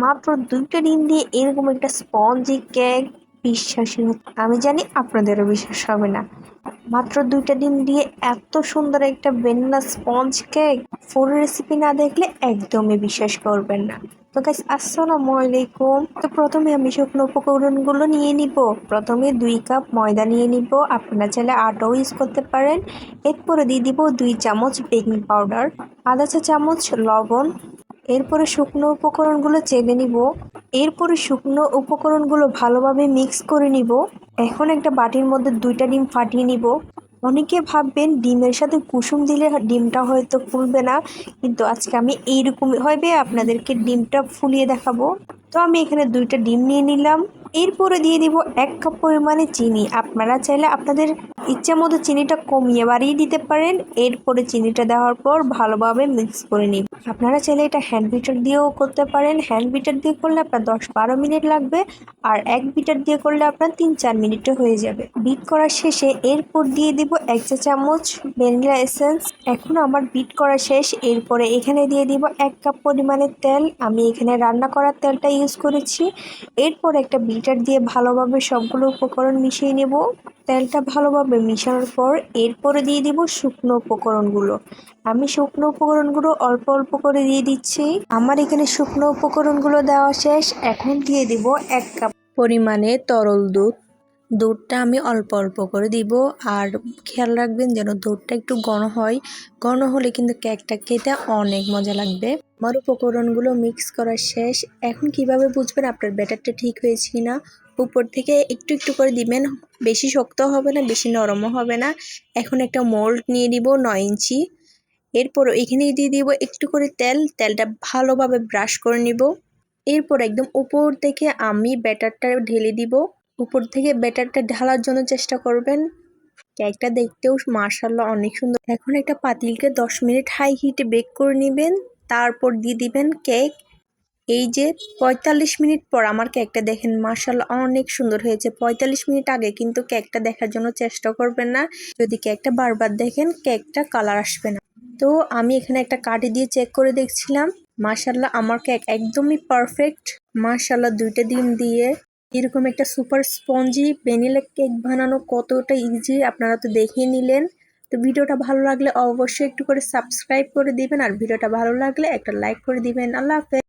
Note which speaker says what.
Speaker 1: মাত্র 2টা ডিম দিয়ে এরকম একটা স্পঞ্জি কেক বিশ্বাসই হচ্ছে। আমি জানি আপনাদেরও বিশ্বাস হবে না। মাত্র 2টা ডিম দিয়ে এত সুন্দর একটা ভ্যানিলা স্পঞ্জ কেক, ফুল রেসিপি না দেখলে একদমই বিশ্বাস করবেন না। তো গাইস, আসসালামু আলাইকুম। তো প্রথমে আমি শুকনো উপকরণগুলো নিয়ে নিব। প্রথমে 2 কাপ ময়দা নিয়ে নিব, আপনারা চাইলে আটাও ইউজ করতে পারেন। এরপরে দিয়ে দিব 2 চামচ বেকিং পাউডার, আধা চা চামচ লবণ। এরপরে শুকনো উপকরণগুলো চেলে নিব। এরপরে শুকনো উপকরণগুলো ভালোভাবে মিক্স করে নিব। এখন একটা বাটির মধ্যে 2টা ডিম ফাটিয়ে নিব। অনেকে ভাববেন ডিমের সাথে কুসুম দিলে ডিমটা হয়তো ফুলবে না, কিন্তু আজকে আমি এইরকম ভাবে আপনাদেরকে ডিমটা ফুলিয়ে দেখাবো। তো আমি এখানে 2টা ডিম নিয়ে নিলাম। এরপরে দিয়ে দিব 1 কাপ পরিমাণে চিনি। আপনারা চাইলে আপনাদের ইচ্ছা মতো চিনিটা কমিয়ে বাড়িয়ে দিতে পারেন। এরপরে চিনিটা দেওয়ার পর ভালোভাবে মিক্স করে নিন। আপনারা চাইলে এটা হ্যান্ড বিটার দিয়েও করতে পারেন। হ্যান্ড বিটার দিয়ে করলে আপনার 10-12 মিনিট লাগবে, আর এক বিটার দিয়ে করলে আপনার 3-4 মিনিটে হয়ে যাবে। বিট করা শেষে এরপর দিয়ে দিব 1 চা চামচ ভ্যানিলা এসেন্স। এখন আমার বিট করা শেষ। এরপরে এখানে দিয়ে দিব 1 কাপ পরিমাণে তেল। আমি এখানে রান্না করার তেলটা ইউজ করেছি। এরপর একটা বিটার দিয়ে ভালোভাবে সবগুলো উপকরণ মিশিয়ে নেব। তেলটা ভালোভাবে মিশানোর পর এরপরে দিয়ে দিব শুকনো উপকরণগুলো। আমি শুকনো উপকরণগুলো অল্প অল্প করে দিয়ে দিচ্ছি। আমার এখানে শুকনো উপকরণগুলো দেওয়া শেষ। এখন দিয়ে দিব 1 কাপ পরিমাণে তরল দুধ। দুধটা আমি অল্প অল্প করে দিব, আর খেয়াল রাখবেন যেন দুধটা একটু ঘন হয়। ঘন হলে কিন্তু কেকটা খেতে অনেক মজা লাগবে। আমার উপকরণগুলো মিক্স করা শেষ। এখন কিভাবে বুঝবেন আপনার ব্যাটারটা ঠিক হয়েছে কিনা? উপর থেকে একটু একটু করে দিবেন। বেশি শক্ত হবে না, বেশি নরমও হবে না। এখন একটা মোল্ড নিয়ে নিব 9 ইঞ্চি। এরপর এখানে দিয়ে দিব একটু করে তেল। তেলটা ভালোভাবে ব্রাশ করে নিব। এরপর একদম উপর থেকে আমি ব্যাটারটা ঢেলে দিব। উপর থেকে ব্যাটারটা ঢালার জন্য চেষ্টা করবেন। কেকটা দেখতেও মাশাআল্লাহ অনেক সুন্দর। এখন একটা পাতিলকে 10 মিনিট হাই হিটে বেক করে নেবেন। তারপর দিয়ে দিবেন কেক। এই যে 45 মিনিট পর আমার কেকটা দেখেন মাশাআল্লাহ অনেক সুন্দর হয়েছে। 45 মিনিট আগে কিন্তু কেকটা দেখার জন্য চেষ্টা করবেন না। যদি কেকটা বারবার দেখেন কেকটা কালার আসবে না। তো আমি এখানে একটা কাঠি দিয়ে চেক করে দেখছিলাম। মাশাআল্লাহ আমার কেক একদমই পারফেক্ট। মাশাআল্লাহ 2টা ডিম দিয়ে এরকম একটা সুপার স্পঞ্জি ভ্যানিলা কেক বানানো কতটা ইজি আপনারা তো দেখে নিলেন। তো ভিডিওটা ভালো লাগলে অবশ্যই একটু করে সাবস্ক্রাইব করে দিবেন, আর ভিডিওটা ভালো লাগলে একটা লাইক করে দিবেন। আল্লাহ হাফেজ।